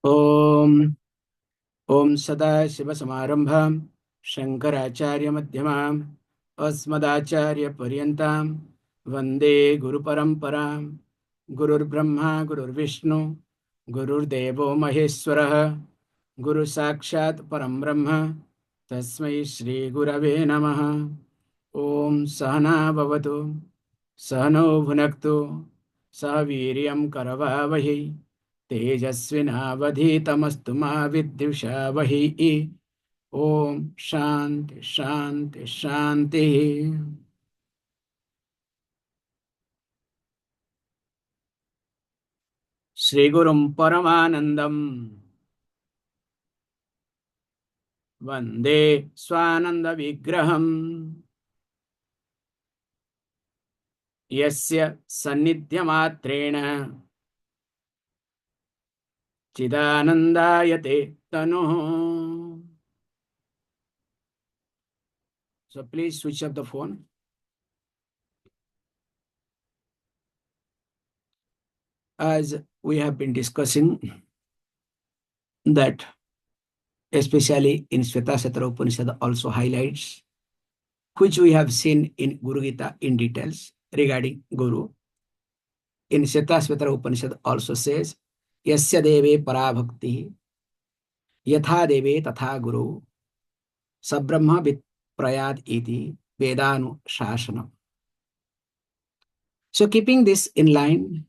ओम ओम सदाशिवसमारंभां शंकराचार्यमध्यमाम् अस्मदाचार्यपर्यन्तां वन्दे गुरुपरम्परां। गुरुर्ब्रह्मा गुरुर्विष्णु गुरुर्देवो महेश्वरः गुरुसाक्षात् परं ब्रह्म तस्मै श्रीगुरवे नमः। ओम सहना भवतु सहनौ भुनक्तु सह वीर्यं करवावहै तेजस्विनावधीतमस्तु मा विद्विषावहै। ओम शांति शांति शांति। श्री गुरुं परमानंदं वंदे स्वानंद विग्रहम् यस्य सन्निध्यमात्रेण चिदानंदायते तनुः। So please switch off the phone. As we have been discussing that, especially in Shvetashvatara Upanishad also highlights, which we have seen in Guru Gita in details regarding Guru. In Shvetashvatara Upanishad also says, Yasya deve parabhakti yatha deve tatha guru sabrahma vit prayad iti vedanu shasanam. So keeping this in line,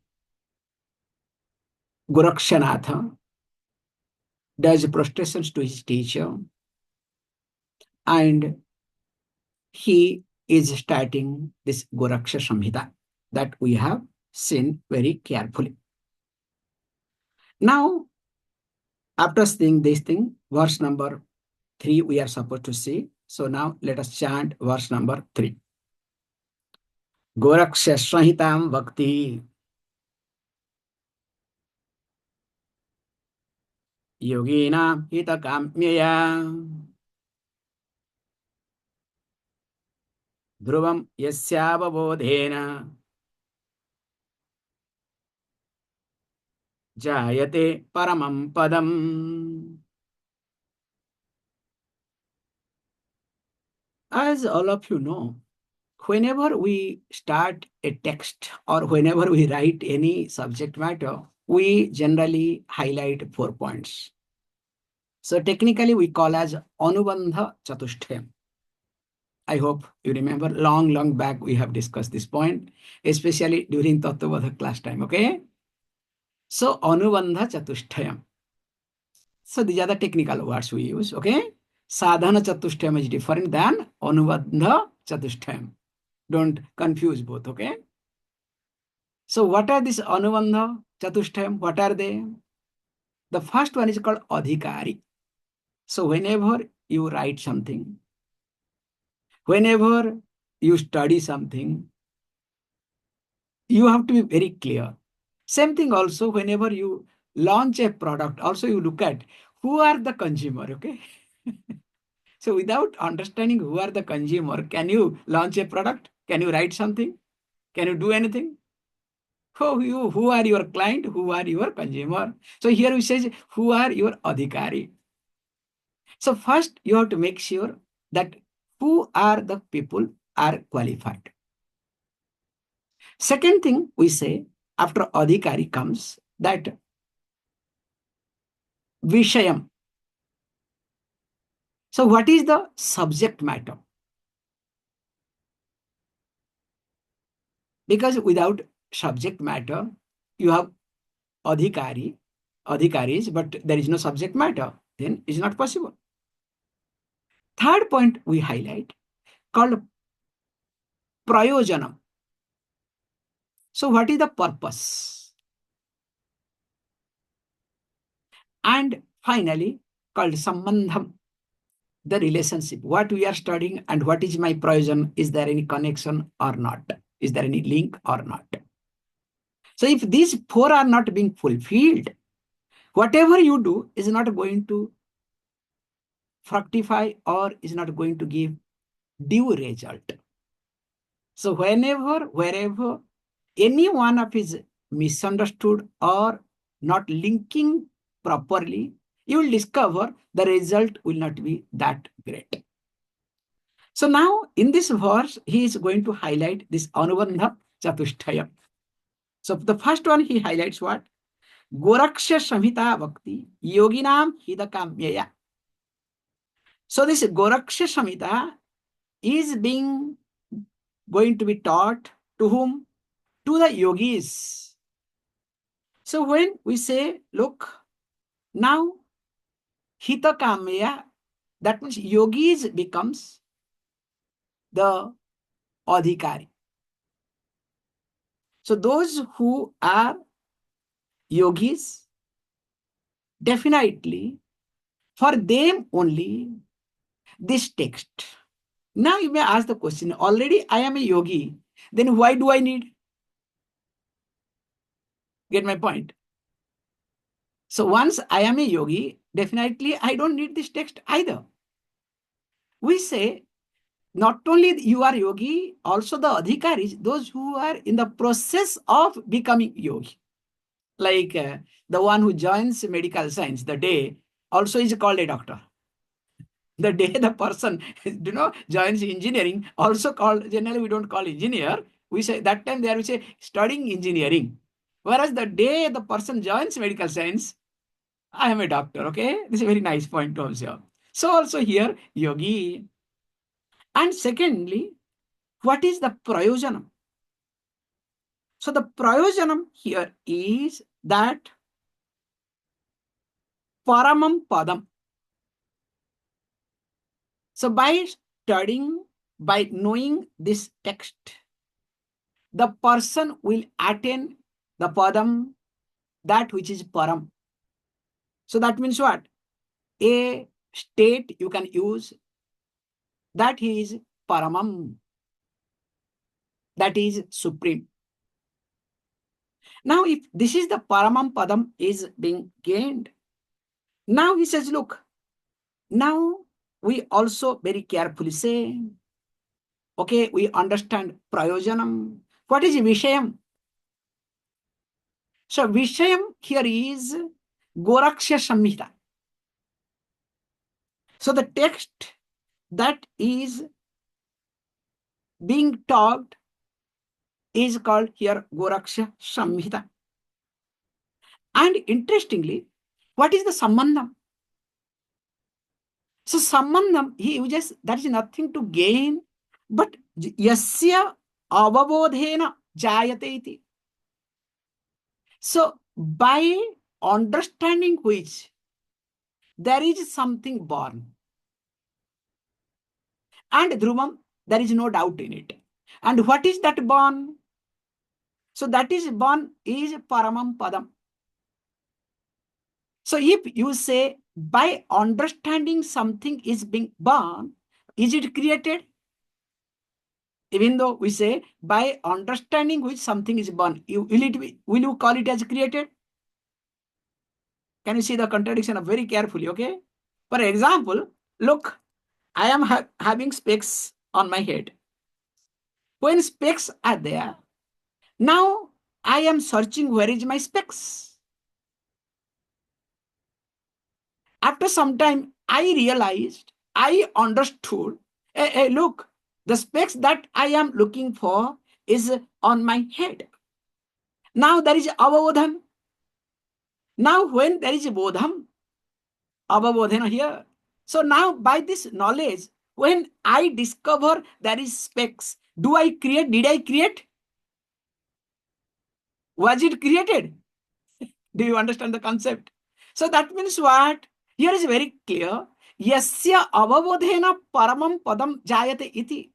Goraksha does prostrations to his teacher, and he is starting this Goraksha Samhita that we have seen very carefully. Now, after seeing this thing, verse number 3 we are supposed to see. So now let us chant verse number 3. Goraksha Samhitam Bhakti Yogina Hitakamyaya Dhruvam Yasyavabodhena Jayate Paramam Padam. As all of you know, whenever we start a text or whenever we write any subject matter, we generally highlight 4 points. So technically we call as Anubandha Chatushtayam. I hope you remember long back we have discussed this point, especially during Tattvabodha class time, okay? So Anubandha Chatushtayam. So these are the technical words we use, okay? Sadhana Chatushtayam is different than Anubandha Chatushtayam. Don't confuse both, okay? So what are these Anubandha Chatushtayam? What are they? The first one is called Adhikari. So whenever you write something, whenever you study something, you have to be very clear. Same thing also, whenever you launch a product, also you look at who are the consumer, okay? So without understanding who are the consumer, can you launch a product? Can you write something? Can you do anything? Who are your client? Who are your consumer? So here we say, who are your adhikari? So first you have to make sure that who are the people are qualified. Second thing we say, after adhikari comes that Vishayam. So what is the subject matter? Because without subject matter, you have adhikaris, but there is no subject matter, then it's not possible. Third point we highlight called prayojanam. So what is the purpose? And finally called sambandham, the relationship, what we are studying and what is my prayojan, is there any connection or not? Is there any link or not? So if these 4 are not being fulfilled, whatever you do is not going to fructify or is not going to give due result. So wherever any one of is misunderstood or not linking properly, you will discover the result will not be that great. So now in this verse, he is going to highlight this Anubandha Chatushtaya. So the first one he highlights what? Goraksha Samhita Bhakti Yoginam Hidakamyaya. So this Goraksha Samhita is being going to be taught to whom? To the yogis. So when we say, look, now Hitakamya, that means yogis becomes the adhikari. So those who are yogis, definitely for them only this text. Now you may ask the question, already I am a yogi, then why do I need? Get my point? So once I am a yogi, definitely I don't need this text either. We say, not only you are yogi, also the adhikaris, those who are in the process of becoming yogi. Like the one who joins medical science, the day also is called a doctor. The day the person joins engineering, also called, generally we don't call engineer, we say that time there we say studying engineering. Whereas the day the person joins medical science, I am a doctor. Okay, this is a very nice point to observe. So also here yogi. And secondly, what is the prayojanam? So the prayojanam here is that paramam padam. So by studying, by knowing this text, the person will attain the padam, that which is param. So that means what? A state you can use, that is paramam, that is supreme. Now if this is the paramam padam is being gained, now he says, look, now we also very carefully say, okay, we understand prayojanam. What is Vishayam? So Vishayam here is Goraksha Samhita. So the text that is being taught is called here Goraksha Samhita. And interestingly, what is the Sambandham? So Sambandham, he uses, that is nothing to gain, but yasya avabodhena jayate iti. So by understanding which there is something born. And Dhruvam, there is no doubt in it. And what is that born? So that is born is Paramam Padam. So if you say by understanding something is being born, is it created? Even though we say by understanding which something is born, will you call it as created? Can you see the contradiction very carefully? Okay. For example, look, I am having specs on my head. When specs are there, now I am searching where is my specs. After some time, I realized, I understood, hey, look, the specs that I am looking for is on my head. Now there is avabodham. Now when there is bodham, avabodhana here. So now by this knowledge, when I discover there is specs, do I create? Did I create? Was it created? Do you understand the concept? So that means what? Here is very clear. Yasya avabodhena paramam padam jayate iti.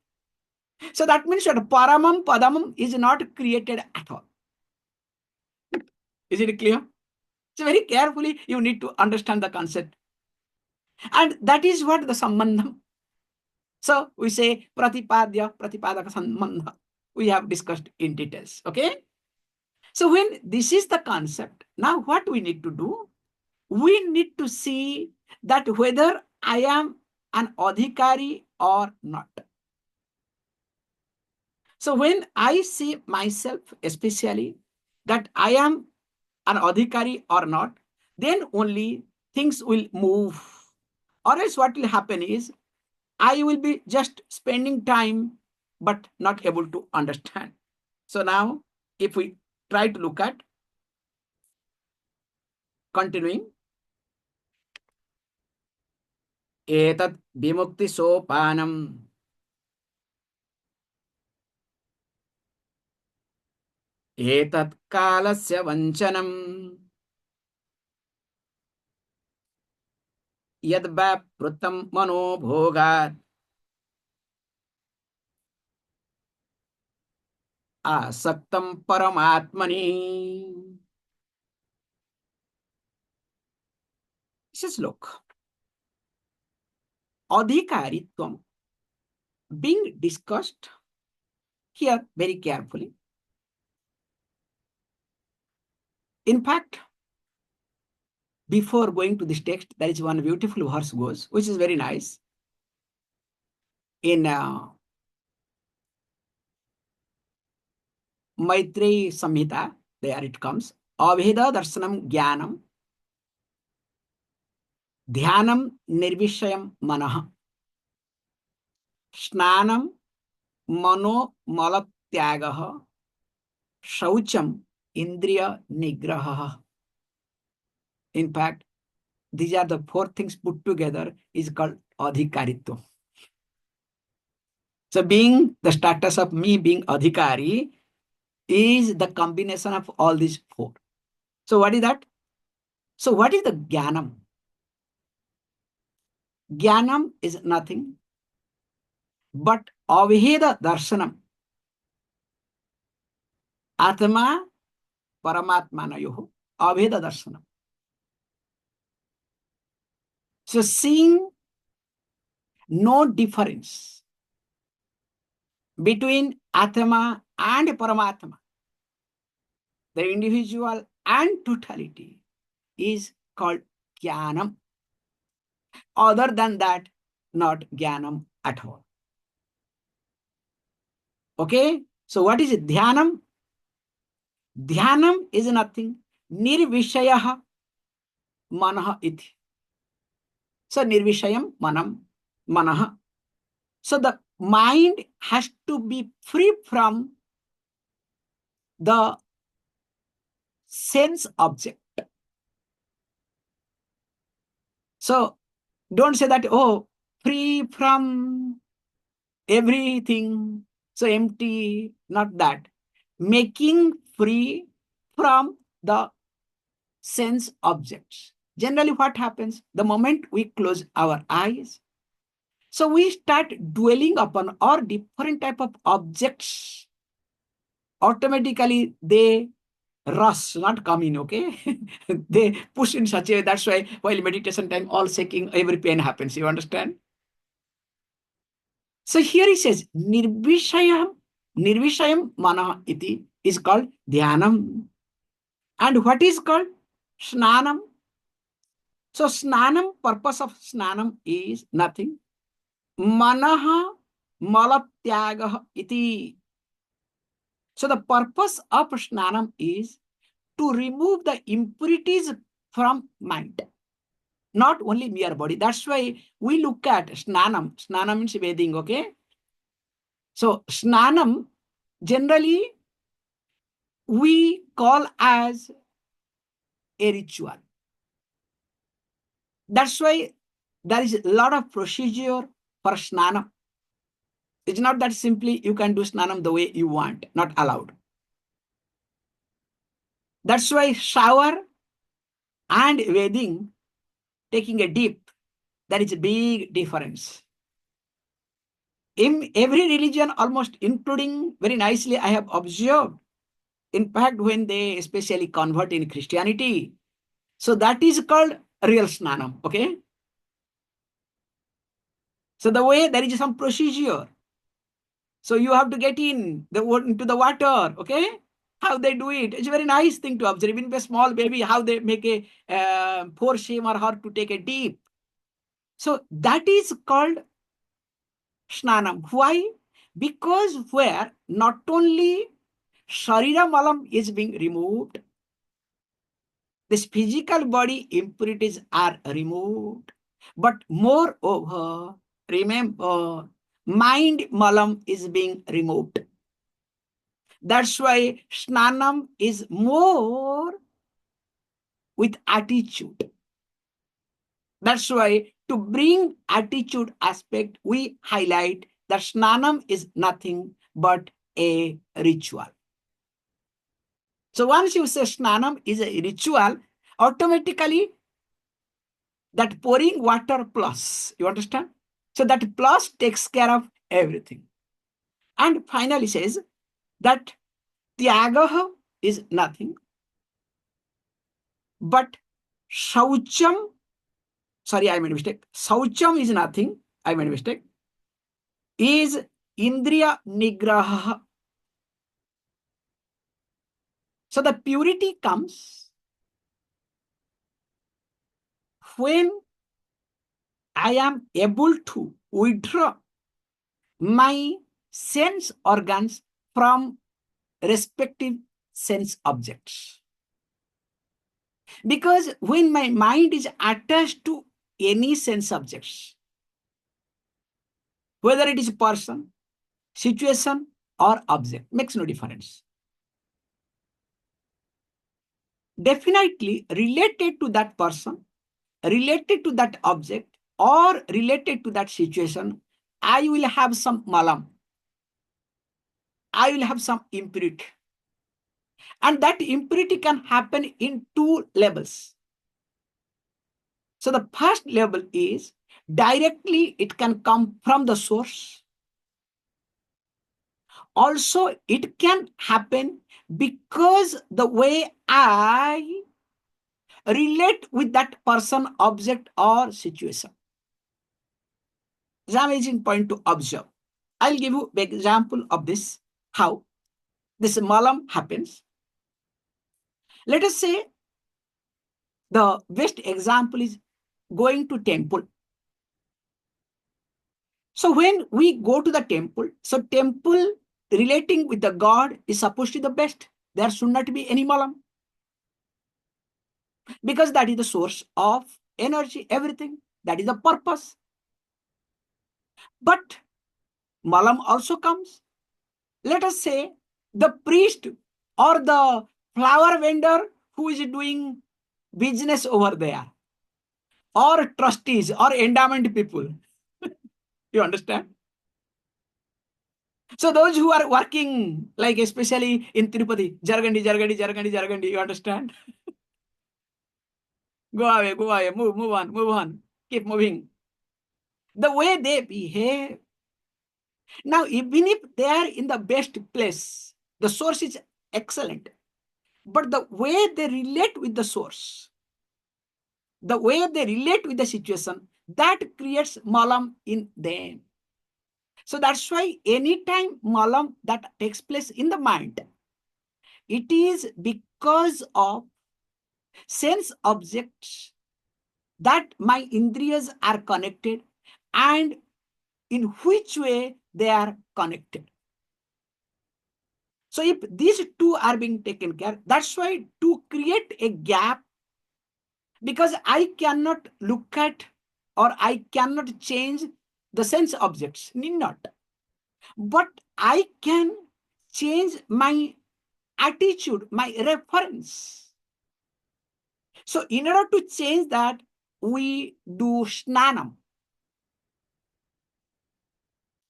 So that means that paramam padam is not created at all. Is it clear? So very carefully you need to understand the concept. And that is what the sambandham. So we say pratipadya, pratipadaka sambandha. We have discussed in details. Okay? So when this is the concept, now what we need to do? We need to see that whether I am an adhikari or not. So when I see myself, especially that I am an adhikari or not, then only things will move. Or else what will happen is, I will be just spending time, but not able to understand. So now, if we try to look at, continuing, etat vimukti sopanam, etat kalasya vanchanam, yad vaprutam manobhogat, asaktam paramatmani. Says, look, adhikaritvam being discussed here very carefully. In fact, before going to this text, there is one beautiful verse goes, which is very nice. In Maitreyi Samhita, there it comes, Avheda darshanam jnanam, dhyanam nirvishayam manah, snanam mano malatyagah, shaucham indriya nigraha. In fact, these are the four things put together is called adhikaritva. So being the status of me being adhikari is the combination of all these four. So what is that? So what is the jnanam? Jnanam is nothing but avheda darshanam. Atma paramatmanayoh avheda darshanam. So seeing no difference between Atma and Paramatma, the individual and totality, is called Jnanam. Other than that, not Jnanam at all. Okay? So what is it? Dhyanam? Dhyanam is nothing. Nirvishayaha manah iti. So nirvishayam manah. So the mind has to be free from the sense object. So don't say that, oh, free from everything, so empty, not that. Making free from the sense objects. Generally, what happens? The moment we close our eyes, so we start dwelling upon all different type of objects. Automatically, they rush, not come in, okay? They push in such a way. That's why while meditation time, all shaking, every pain happens. You understand? So here he says, nirvishayam mana iti is called dhyanam. And what is called snanam? So snanam, purpose of snanam is nothing. Manaha malatyagah iti. So the purpose of snanam is to remove the impurities from mind. Not only mere body. That's why we look at snanam. Snanam means bathing, okay? So snanam, generally, we call as a ritual. That's why there is a lot of procedure for snanam. It's not that simply you can do snanam the way you want, not allowed. That's why shower and bathing, taking a dip, there is a big difference. In every religion, almost including very nicely, I have observed, in fact, when they especially convert in Christianity, so that is called real snanam, okay? So the way there is some procedure. So you have to get into the water, okay? How they do it. It's a very nice thing to observe. Even a small baby, how they make a force him or her to take a dip. So that is called snanam. Why? Because where not only Sharira Malam is being removed, this physical body impurities are removed. But moreover, remember, mind malam is being removed. That's why snanam is more with attitude. That's why to bring attitude aspect, we highlight that snanam is nothing but a ritual. So once you say snanam is a ritual, automatically that pouring water plus, you understand? So that plus takes care of everything. And finally says that tyagaha is nothing but shaucham. Sorry, I made a mistake. Saucham is nothing. I made a mistake. Is indriya nigraha. So the purity comes when I am able to withdraw my sense organs from respective sense objects. Because when my mind is attached to any sense objects, whether it is a person, situation, or object, makes no difference. Definitely related to that person, related to that object, or related to that situation, I will have some malam. I will have some impurity. And that impurity can happen in two levels. So the first level is directly it can come from the source. Also, it can happen because the way I relate with that person, object, or situation. It's an amazing point to observe. I'll give you an example of this, how this malam happens. Let us say the best example is going to temple. So when we go to the temple, so temple relating with the God is supposed to be the best. There should not be any malam. Because that is the source of energy, everything. That is the purpose. But malam also comes. Let us say the priest or the flower vendor who is doing business over there, or trustees or endowment people. You understand? So those who are working, like especially in Tirupati, Jargandi, Jargandi, Jargandi, Jargandi, you understand? Go away, move on, keep moving. The way they behave. Now, even if they are in the best place, the source is excellent. But the way they relate with the source, the way they relate with the situation, that creates malam in them. So that's why anytime malam that takes place in the mind, it is because of sense objects that my indriyas are connected, and in which way they are connected. So if these two are being taken care, that's why to create a gap, because I cannot look at or I cannot change the sense objects, need not. But I can change my attitude, my reference. So in order to change that, we do snanam.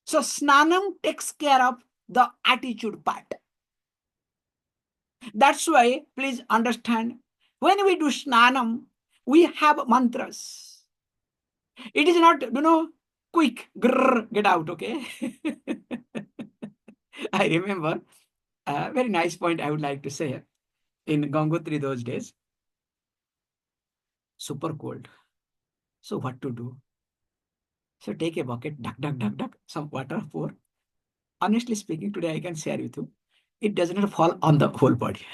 So snanam takes care of the attitude part. That's why, please understand, when we do snanam, we have mantras. It is not, quick, grrr, get out, okay? I remember a very nice point I would like to say. In Gangotri those days, super cold. So what to do? So take a bucket, duck, some water, pour. Honestly speaking, today I can share with you, it does not fall on the whole body.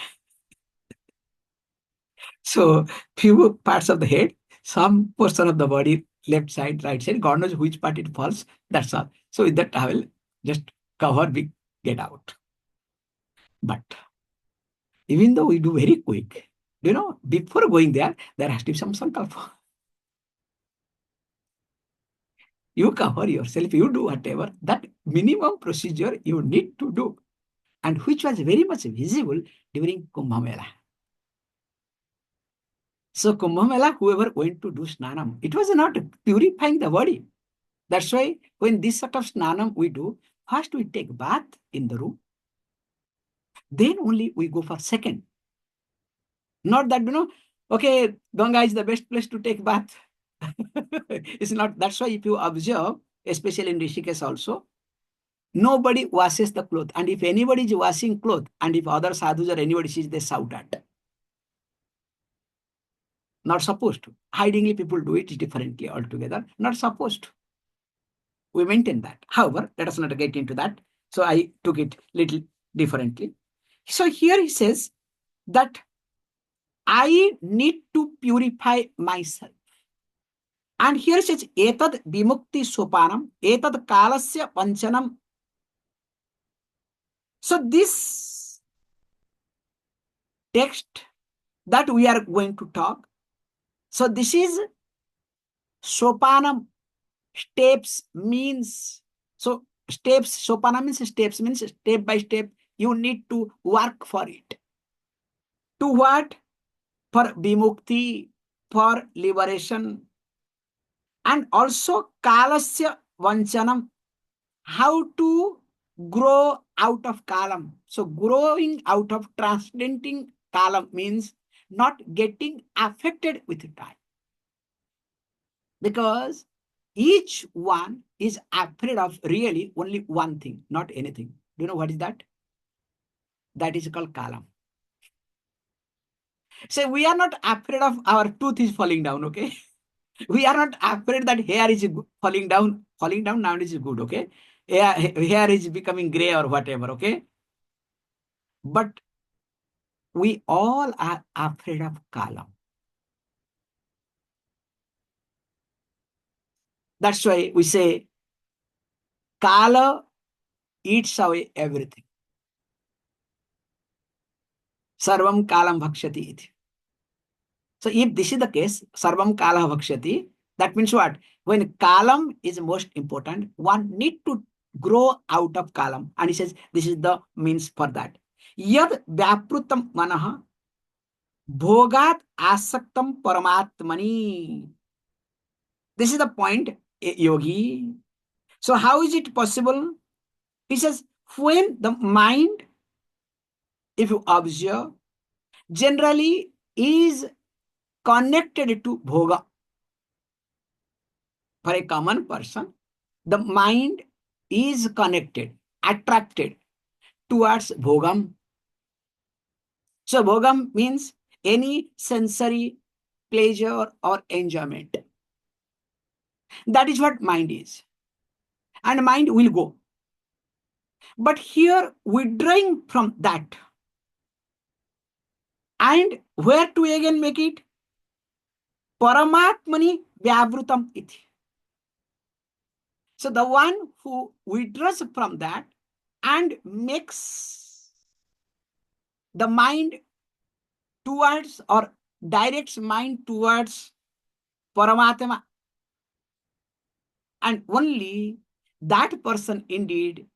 So few parts of the head, some portion of the body, left side, right side, God knows which part it falls, that's all. So with that towel, just cover, we get out. But even though we do very quick, You know, before going there, there has to be some sankalpa. You cover yourself, you do whatever, that minimum procedure you need to do, and which was very much visible during Kumbh Mela. So Kumbh Mela, whoever went to do snanam, it was not purifying the body. That's why when this sort of snanam we do, first we take bath in the room, then only we go for second. Not that, okay, Ganga is the best place to take bath. It's not. That's why if you observe, especially in Rishikesh also, nobody washes the cloth. And if anybody is washing cloth, and if other sadhus or anybody sees, they shout at. Not supposed to. Hidingly people do it differently altogether. Not supposed to. We maintain that. However, let us not get into that. So I took it little differently. So here he says that I need to purify myself. And here it says, etad vimukti sopanam, etad kalasya panchanam. So this text that we are going to talk, so this is sopanam, steps means, so steps, sopanam means steps, means step by step, you need to work for it. To what? For vimukti, for liberation. And also kalasya vanchanam, how to grow out of kalam. So growing out of transcending kalam means not getting affected with time. Because each one is afraid of really only one thing, not anything. Do you know what is that? That is called kalam. So we are not afraid of our tooth is falling down, okay? We are not afraid that hair is falling down. Falling down now is good, okay? Hair is becoming gray or whatever, okay? But we all are afraid of kalam. That's why we say kala eats away everything. Sarvam kalam bhakshati iti. So if this is the case, sarvam kala bhakshati, that means what? When kalam is most important, one need to grow out of kalam. And he says this is the means for that. Yad vyaprutam manaha bhogat asaktam paramatmani. This is the point, yogi. So how is it possible? He says, when the mind, if you observe, generally is connected to bhoga. For a common person, the mind is connected, attracted towards bhogam. So bhogam means any sensory pleasure or enjoyment. That is what mind is. And mind will go. But here, withdrawing from that. And where to again make it? Paramatmani vyavrutam iti. So the one who withdraws from that and makes the mind towards or directs mind towards Paramatma. And only that person indeed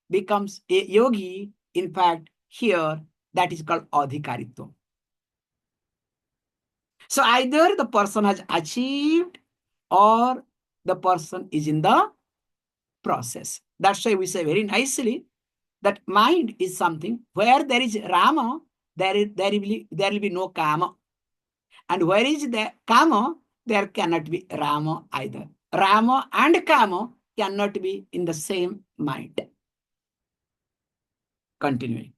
becomes a yogi. In fact, here that is called adhikaritva. So either the person has achieved or the person is in the process. That's why we say very nicely that mind is something where there is Rama, there will be no Kama. And where is the Kama, there cannot be Rama either. Rama and Kama cannot be in the same mind. Continuing.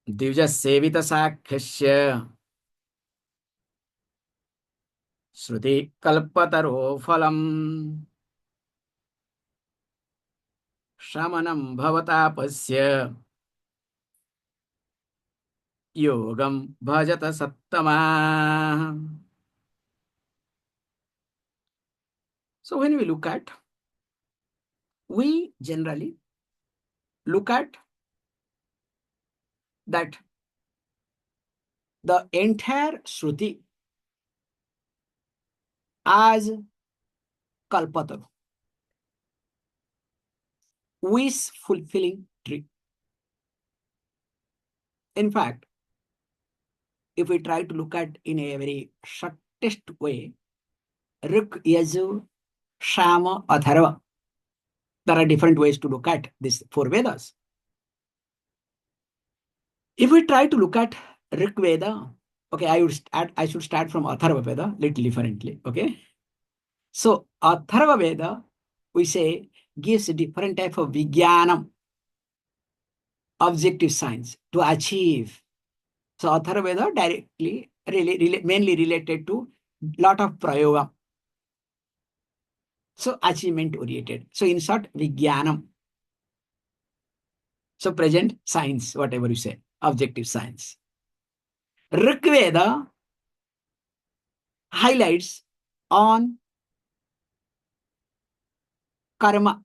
Divya Sevita Sakhyasya Shruti Kalpataro Phalam Shamanam Bhavatapasya Yogam Bhajata Sattama. So when we look at, we generally look at that the entire Shruti as Kalpataru, wish fulfilling tree. In fact, if we try to look at in a very shortest way, Rik, Yaju, Shama, Atharva, there are different ways to look at these four Vedas. If we try to look at Rik Veda, okay, I should start from Atharva Veda little differently. Okay, so Atharva Veda, we say, gives a different type of Vijnanam, objective science to achieve. So Atharva Veda directly, mainly related to lot of prayoga. So achievement oriented. So in short, Vijnanam. So present science, whatever you say, objective science. Rig Veda highlights on karma.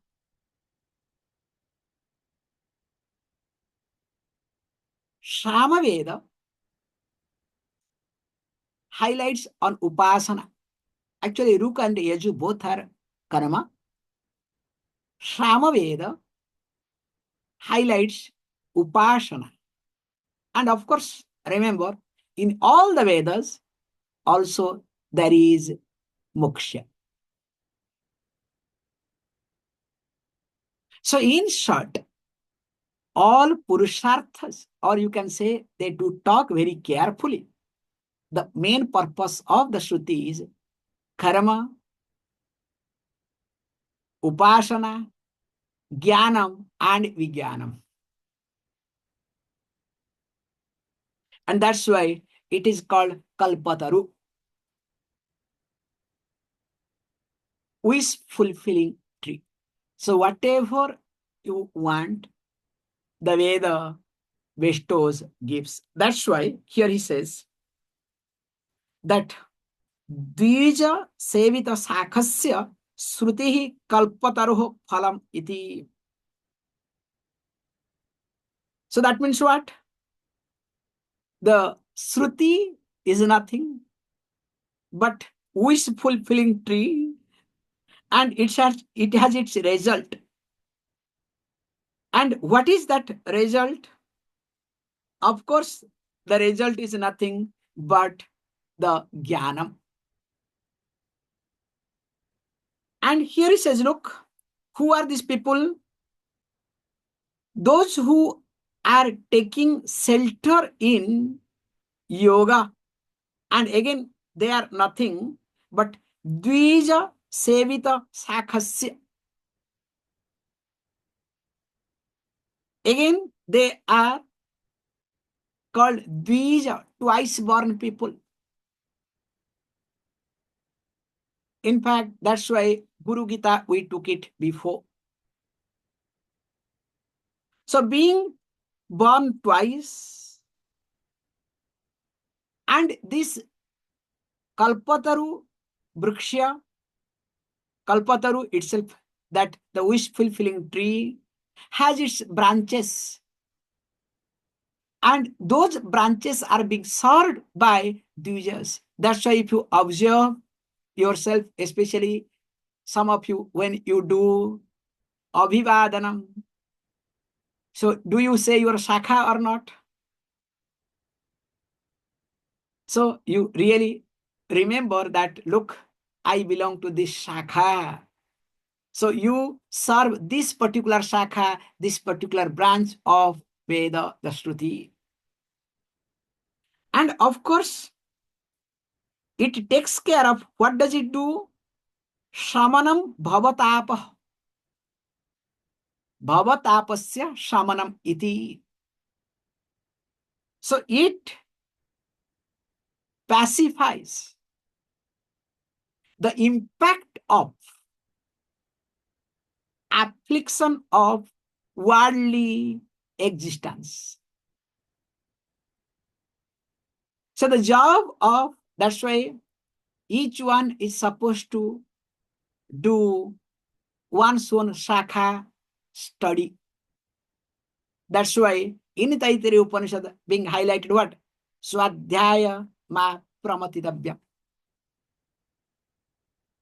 Shama Veda highlights on upasana. Actually, Ruk and Yaju both are karma. Shama Veda highlights upasana. And of course, remember, in all the Vedas, also there is moksha. So in short, all purusharthas, or you can say they do talk very carefully. The main purpose of the Shruti is karma, upasana, jnanam, and vijnanam. And that's why it is called Kalpataru, wish fulfilling tree. So whatever you want, the Veda bestows, gives. That's why here he says that Dvija sevita sakhasya srutihi kalpataruh phalam iti. So that means what? The Shruti is nothing but wish fulfilling tree, and it has its result. And what is that result? Of course, the result is nothing but the jnanam. And here he says, look, who are these people? Those who are taking shelter in yoga. And again, they are nothing but Dvija Sevita Sakhasya. Again, they are called Dvija, twice born people. In fact, that's why Guru Gita, we took it before. So being born twice, and this Kalpataru Vriksha, Kalpataru itself, that the wish fulfilling tree, has its branches. And those branches are being served by Dvijas. That's why if you observe yourself, especially some of you, when you do Abhivadanam, so do you say you are Shakha or not? So you really remember that, look, I belong to this Shakha. So you serve this particular Shakha, this particular branch of Veda, the Shruti. And of course, it takes care of, what does it do? Shamanam bhavatapah. Bhavatapasya shamanam iti. So it pacifies the impact of affliction of worldly existence. So the job of, that's why each one is supposed to do one's own Shakha study. That's why in Taittiriya Upanishad being highlighted what? Swadhyaya ma pramatitavya.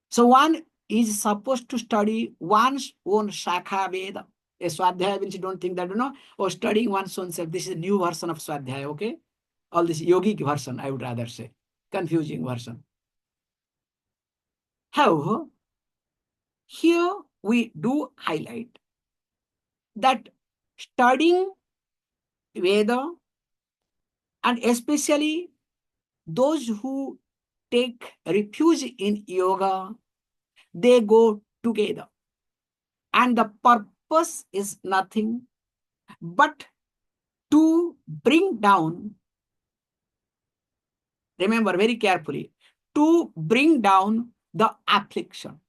So one is supposed to study one's own Shakha Veda. A Swadhyaya means you don't think that, or studying one's own self. This is a new version of Swadhyaya, okay? All this yogic version, I would rather say. Confusing version. However, here we do highlight that studying Veda, and especially those who take refuge in yoga, they go together. And the purpose is nothing but to bring down, remember very carefully, to bring down the affliction.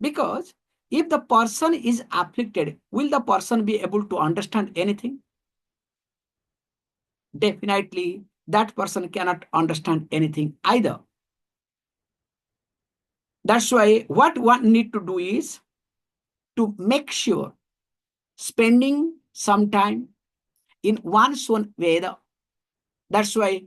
Because if the person is afflicted, will the person be able to understand anything? Definitely, that person cannot understand anything either. That's why what one need to do is to make sure spending some time in one's own Veda. That's why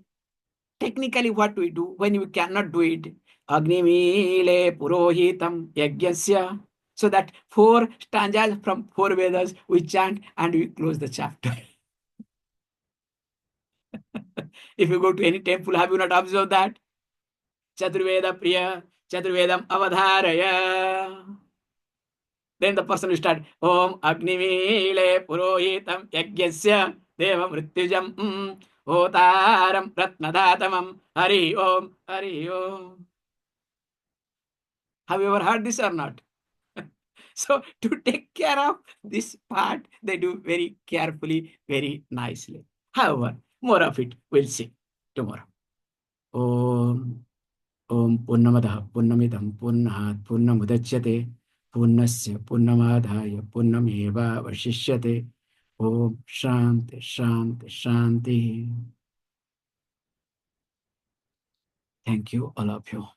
technically what we do when we cannot do it, Agnimile Purohitam Yagyasya. So that 4 stanzas from 4 Vedas we chant and we close the chapter. If you go to any temple, have you not observed that? Chaturveda Priya, Chaturvedam Avadharaya. Then the person will start, Om Agnimile Purohitam Yagyasya Deva Mrityujam Hotaram Ratnadatamam Hari Om Hari Om. Have you ever heard this or not? So to take care of this part, they do very carefully, very nicely. However, more of it we'll see tomorrow. Om Om Purnamadah Purnamidam Purnahat Purnamudachyate Purnasya Purnamadhaya Purnameva Vashishyate. Om Shanti Shanti Shanti. Thank you, all of you.